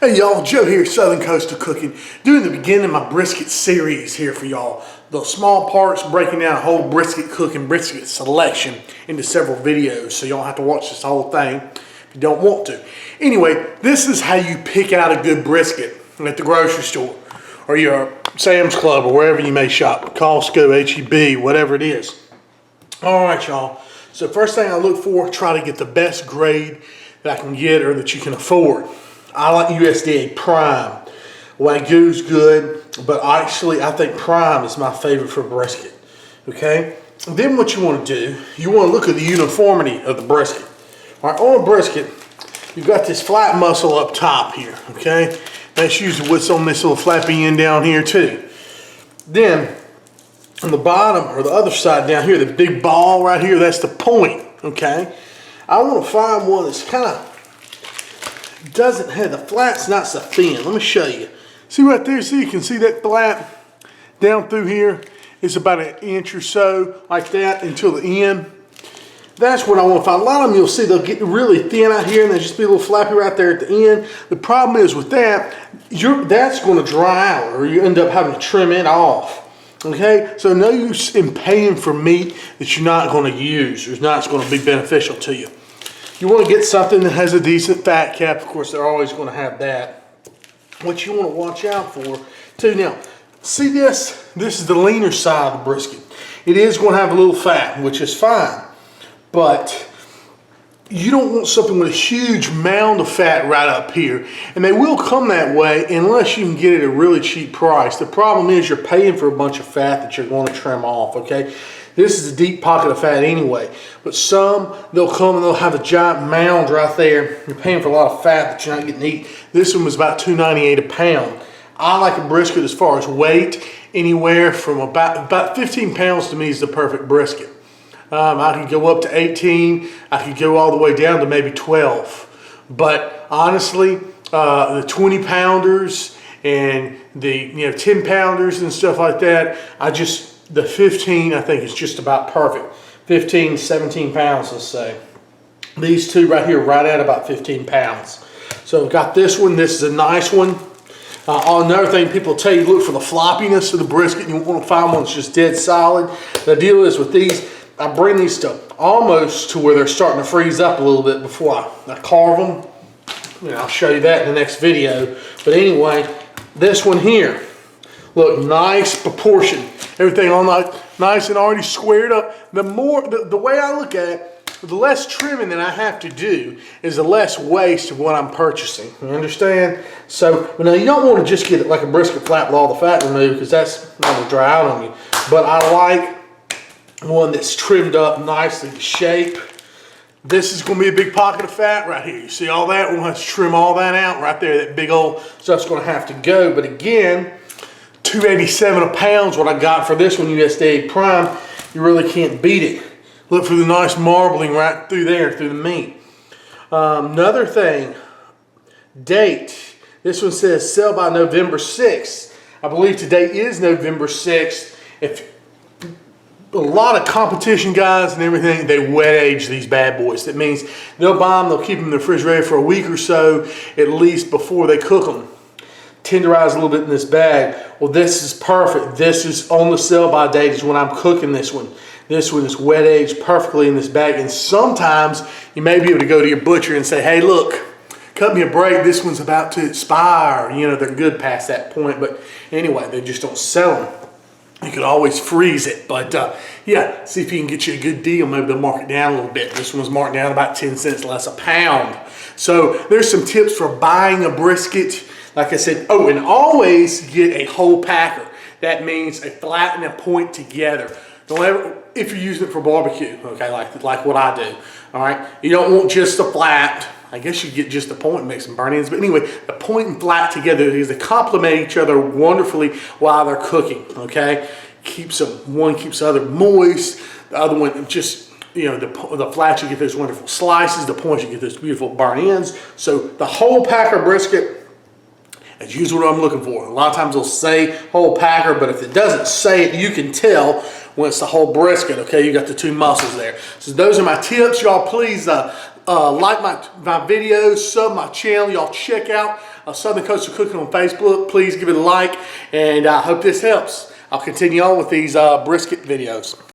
Hey y'all, Joe here, Southern Coastal Cooking, doing the beginning of my brisket series here for y'all. The small parts, breaking down a whole brisket cooking, brisket selection into several videos, so you don't have to watch this whole thing if you don't want to. Anyway, this is how you pick out a good brisket at the grocery store, or your Sam's Club, or wherever you may shop, Costco, H-E-B, whatever it is. All right, y'all. So first thing I look for, try to get the best grade that I can get or that you can afford. I like USDA Prime. Wagyu's good, but actually I think Prime is my favorite for brisket. Okay? And then what you want to do, you want to look at the uniformity of the brisket. All right, on a brisket, you've got this flat muscle up top here. Okay? That's usually what's on this little flappy end down here too. Then on the bottom or the other side down here, the big ball right here, that's the point. Okay? I want to find one that's kind of doesn't have the flat's not so thin. Let me show you. See right there, see, you can see that flat down through here. It's about an inch or so like that until the end. That's what I want to find. A lot of them you'll see they'll get really thin out here and they'll just be a little flappy right there at the end. The problem is with that, that's going to dry out or you end up having to trim it off. Okay, so no use in paying for meat that you're not going to use or not going to be beneficial to you. You want to get something that has a decent fat cap. Of course, they're always going to have that. What you want to watch out for, too. Now, see this? This is the leaner side of the brisket. It is going to have a little fat, which is fine. But you don't want something with a huge mound of fat right up here. And they will come that way unless you can get it at a really cheap price. The problem is you're paying for a bunch of fat that you're going to trim off, okay? This is a deep pocket of fat anyway, but some, they'll come and they'll have a giant mound right there. You're paying for a lot of fat that you're not getting to eat. This one was about $2.98 a pound. I like a brisket as far as weight, anywhere from about 15 pounds to me is the perfect brisket. I could go up to 18. I could go all the way down to maybe 12. But honestly, the 20 pounders and the 10 pounders and stuff like that, the 15 I think is just about perfect. 15, 17 pounds, let's say. These two right here, right at about 15 pounds. So I've got this one. This is a nice one. Another thing people tell you, look for the floppiness of the brisket. You want to find one that's just dead solid. The deal is with these, I bring these to almost to where they're starting to freeze up a little bit before I carve them. And I'll show you that in the next video. But anyway, this one here, look, nice proportion. Everything on nice and already squared up. The way I look at it, the less trimming that I have to do is the less waste of what I'm purchasing. You understand? So now you don't want to just get it like a brisket flat with all the fat removed because that's going to dry out on you. But I like one that's trimmed up nicely to shape. This is going to be a big pocket of fat right here. You see all that? We'll have to trim all that out right there. That big old stuff's going to have to go. But again, $2.87 a pound is what I got for this one, USDA Prime. You really can't beat it. Look for the nice marbling right through there, through the meat. Another thing, date. This one says sell by November 6th. I believe today is November 6th. If a lot of competition guys and everything, they wet age these bad boys. That means they'll buy them, they'll keep them in the refrigerator for a week or so, at least before they cook them. Tenderize a little bit in this bag. Well, this is perfect. This is on the sell-by date is when I'm cooking this one. This one is wet aged perfectly in this bag. And sometimes you may be able to go to your butcher and say, hey, look, cut me a break. This one's about to expire. You know, they're good past that point. But anyway, they just don't sell them. You could always freeze it. But yeah, see if you can get you a good deal. Maybe they'll mark it down a little bit. This one's marked down about 10 cents less a pound. So there's some tips for buying a brisket. Like I said, oh, and always get a whole packer. That means a flat and a point together. Don't ever, if you're using it for barbecue, okay, like what I do, all right? You don't want just a flat. I guess you get just the point and make some burn-ins. But anyway, the point and flat together is they complement each other wonderfully while they're cooking, okay? One keeps the other moist. The other one just, you know, the flats, you get those wonderful slices. The points, you get those beautiful burn-ins. So the whole packer brisket, that's usually what I'm looking for. A lot of times they'll say whole packer, but if it doesn't say it, you can tell when it's the whole brisket, okay? You got the two muscles there. So those are my tips. Y'all please like my videos, sub my channel. Y'all check out Southern Coastal Cooking on Facebook. Please give it a like, and I hope this helps. I'll continue on with these brisket videos.